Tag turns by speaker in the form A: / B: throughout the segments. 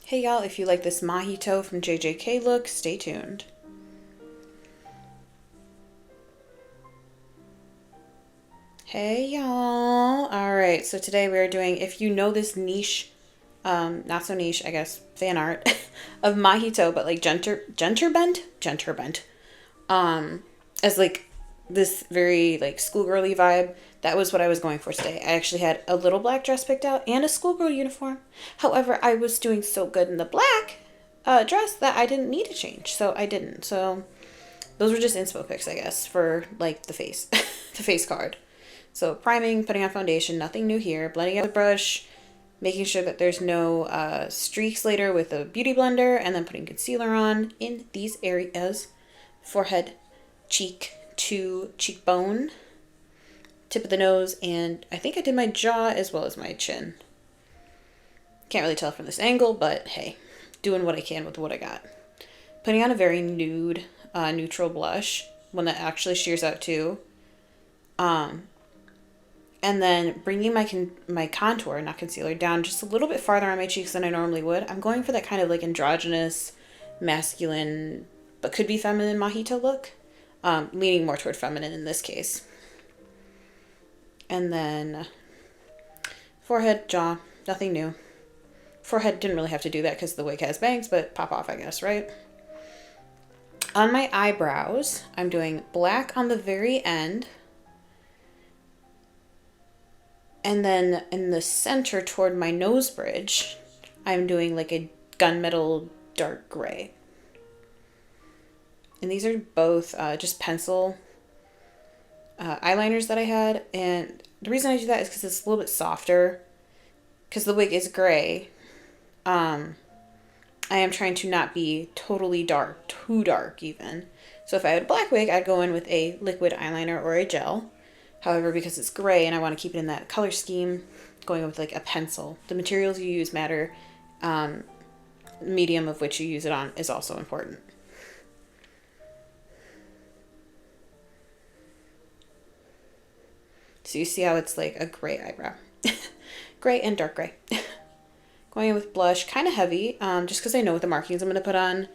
A: Hey y'all, if you like this Mahito from JJK look, stay tuned. Hey y'all. Alright, so today we are doing, if you know this niche, not so niche, I guess, fan art of Mahito, but like genter bent, as like this very like schoolgirly vibe. That was what I was going for today. I actually had a little black dress picked out and a schoolgirl uniform. However, I was doing so good in the black dress that I didn't need to change, so I didn't. So those were just inspo pics, I guess, for like the face, the face card. So priming, putting on foundation, nothing new here. Blending out the brush, making sure that there's no streaks later with a beauty blender, and then putting concealer on in these areas: forehead, cheek to cheekbone, tip of the nose, and I think I did my jaw as well as my chin. Can't really tell from this angle, but hey, doing what I can with what I got. Putting on a very nude, neutral blush, one that actually shears out too. And then bringing my contour, not concealer, down just a little bit farther on my cheeks than I normally would. I'm going for that kind of like androgynous, masculine, but could be feminine Mahito look. Leaning more toward feminine in this case. And then forehead, jaw, nothing new. Forehead didn't really have to do that because the wig has bangs, but pop off, I guess, right? On my eyebrows, I'm doing black on the very end. And then in the center toward my nose bridge, I'm doing like a gunmetal dark gray. And these are both just pencil eyeliners that I had. And the reason I do that is because it's a little bit softer. Because the wig is gray. I am trying to not be totally dark, too dark even. So if I had a black wig, I'd go in with a liquid eyeliner or a gel. However, because it's gray and I want to keep it in that color scheme, going with like a pencil. The materials you use matter. Medium of which you use it on is also important. So you see how it's like a gray eyebrow. Gray and dark gray. Going in with blush, kind of heavy, just because I know what the markings I'm going to put on.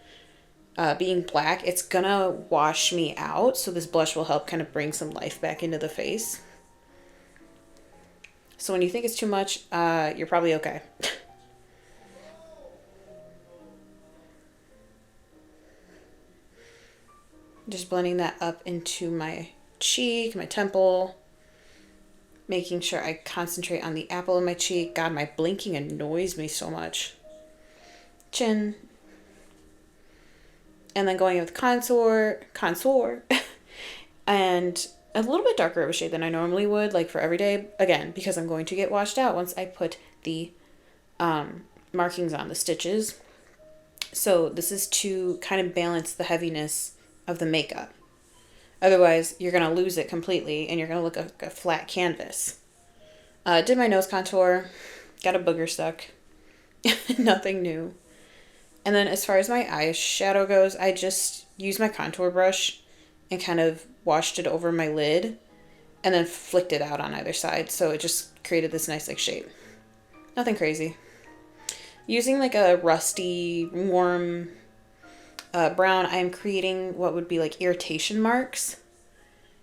A: Being black, it's gonna wash me out, so this blush will help kind of bring some life back into the face. So when you think it's too much, you're probably okay. Just blending that up into my cheek, my temple, making sure I concentrate on the apple of my cheek. God, my blinking annoys me so much. Chin. And then going in with contour, and a little bit darker of a shade than I normally would, like for everyday. Again, because I'm going to get washed out once I put the markings on, the stitches. So this is to kind of balance the heaviness of the makeup. Otherwise, you're going to lose it completely, and you're going to look like a flat canvas. Did my nose contour, got a booger stuck. Nothing new. And then as far as my eyeshadow goes, I just used my contour brush and kind of washed it over my lid and then flicked it out on either side. So it just created this nice like shape. Nothing crazy. Using like a rusty, warm brown, I'm creating what would be like irritation marks.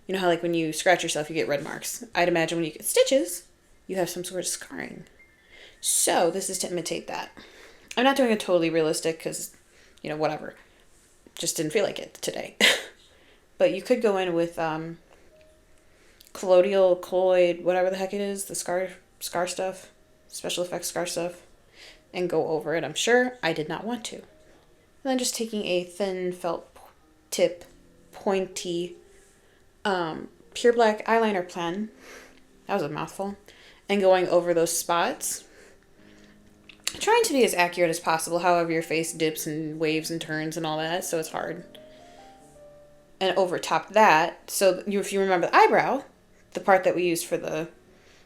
A: You know how like when you scratch yourself, you get red marks. I'd imagine when you get stitches, you have some sort of scarring. So this is to imitate that. I'm not doing it totally realistic because, you know, whatever. Just didn't feel like it today. But you could go in with colloid, whatever the heck it is, the scar stuff, special effects scar stuff, and go over it. I'm sure I did not want to. And then just taking a thin felt tip, pointy, pure black eyeliner pen. That was a mouthful. And going over those spots. Trying to be as accurate as possible, however your face dips and waves and turns and all that, so it's hard. And over top that, so if you remember the eyebrow, the part that we used for the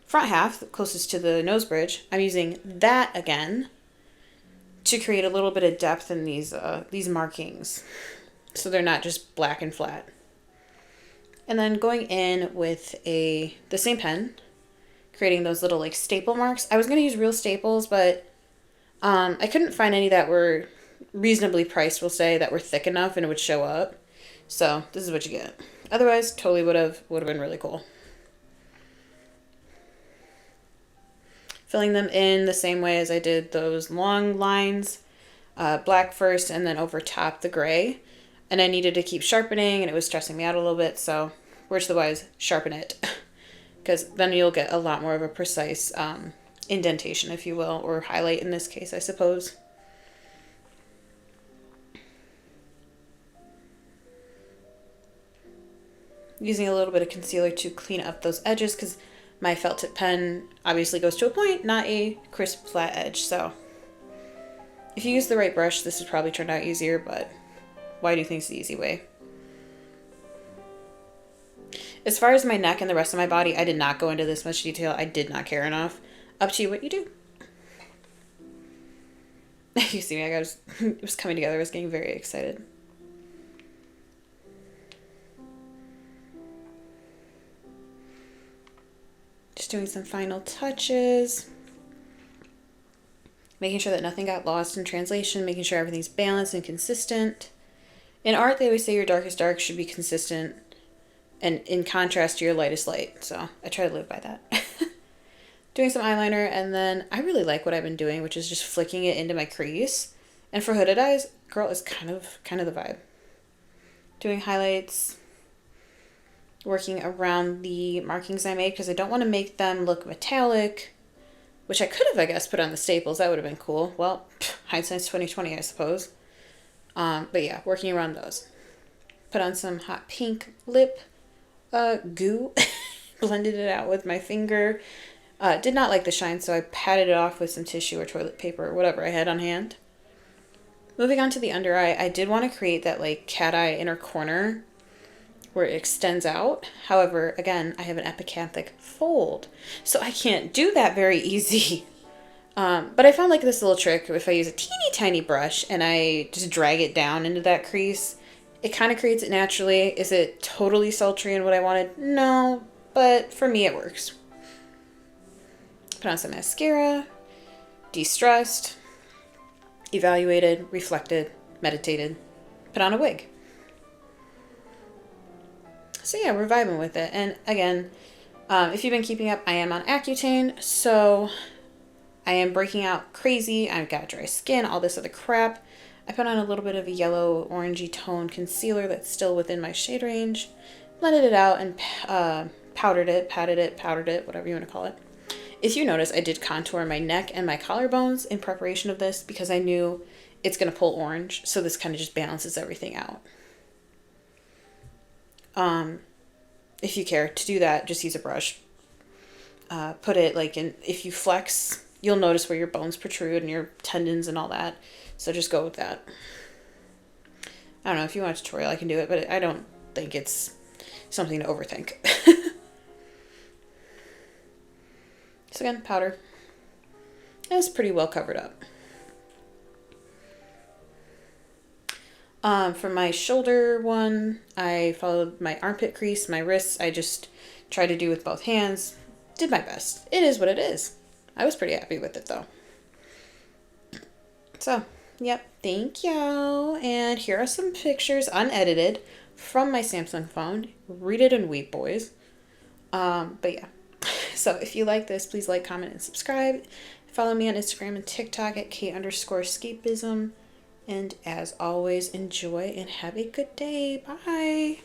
A: front half, closest to the nose bridge, I'm using that again to create a little bit of depth in these markings, so they're not just black and flat. And then going in with the same pen, creating those little like staple marks. I was going to use real staples, but I couldn't find any that were reasonably priced, we'll say, that were thick enough and it would show up. So this is what you get. Otherwise, totally would have been really cool. Filling them in the same way as I did those long lines, black first and then over top the gray. And I needed to keep sharpening and it was stressing me out a little bit, so words to the wise, sharpen it. Because then you'll get a lot more of a precise indentation, if you will, or highlight in this case, I suppose. Using a little bit of concealer to clean up those edges because my felt tip pen obviously goes to a point, not a crisp flat edge. So if you use the right brush, this would probably turn out easier, but why do you think it's the easy way? As far as my neck and the rest of my body, I did not go into this much detail. I did not care enough. Up to you what you do. You see me, it was coming together. I was getting very excited. Just doing some final touches. Making sure that nothing got lost in translation, making sure everything's balanced and consistent. In art, they always say your darkest dark should be consistent and in contrast to your lightest light. So I try to live by that. Doing some eyeliner, and then I really like what I've been doing, which is just flicking it into my crease. And for hooded eyes, girl, is kind of the vibe. Doing highlights, working around the markings I made because I don't want to make them look metallic, which I could have, I guess, put on the staples. That would have been cool. Well, hindsight's 20/20, I suppose. But yeah, working around those. Put on some hot pink lip goo. Blended it out with my finger. Did not like the shine, so I patted it off with some tissue or toilet paper or whatever I had on hand. Moving on to the under eye, I did want to create that like cat eye inner corner where it extends out. However, again, I have an epicanthic fold, so I can't do that very easy. But I found like this little trick. If I use a teeny tiny brush and I just drag it down into that crease, it kind of creates it naturally. Is it totally sultry and what I wanted? No, but for me it works. Put on some mascara, de-stressed, evaluated, reflected, meditated, put on a wig. So yeah, we're vibing with it. And again, if you've been keeping up, I am on Accutane, so I am breaking out crazy. I've got dry skin, all this other crap. I put on a little bit of a yellow orangey tone concealer that's still within my shade range, blended it out and powdered it, patted it, powdered it, whatever you want to call it. If you notice, I did contour my neck and my collarbones in preparation of this because I knew it's going to pull orange, so this kind of just balances everything out. If you care to do that, just use a brush. Put it like in, if you flex, you'll notice where your bones protrude and your tendons and all that. So just go with that. I don't know, if you want a tutorial, I can do it, but I don't think it's something to overthink. So again, powder. And it's pretty well covered up. For my shoulder one, I followed my armpit crease, my wrists. I just tried to do with both hands. Did my best. It is what it is. I was pretty happy with it though. So, yep, thank you. And here are some pictures, unedited, from my Samsung phone. Read it and weep, boys. But yeah. So if you like this, please like, comment, and subscribe. Follow me on Instagram and TikTok at K_escapism. And as always, enjoy and have a good day. Bye.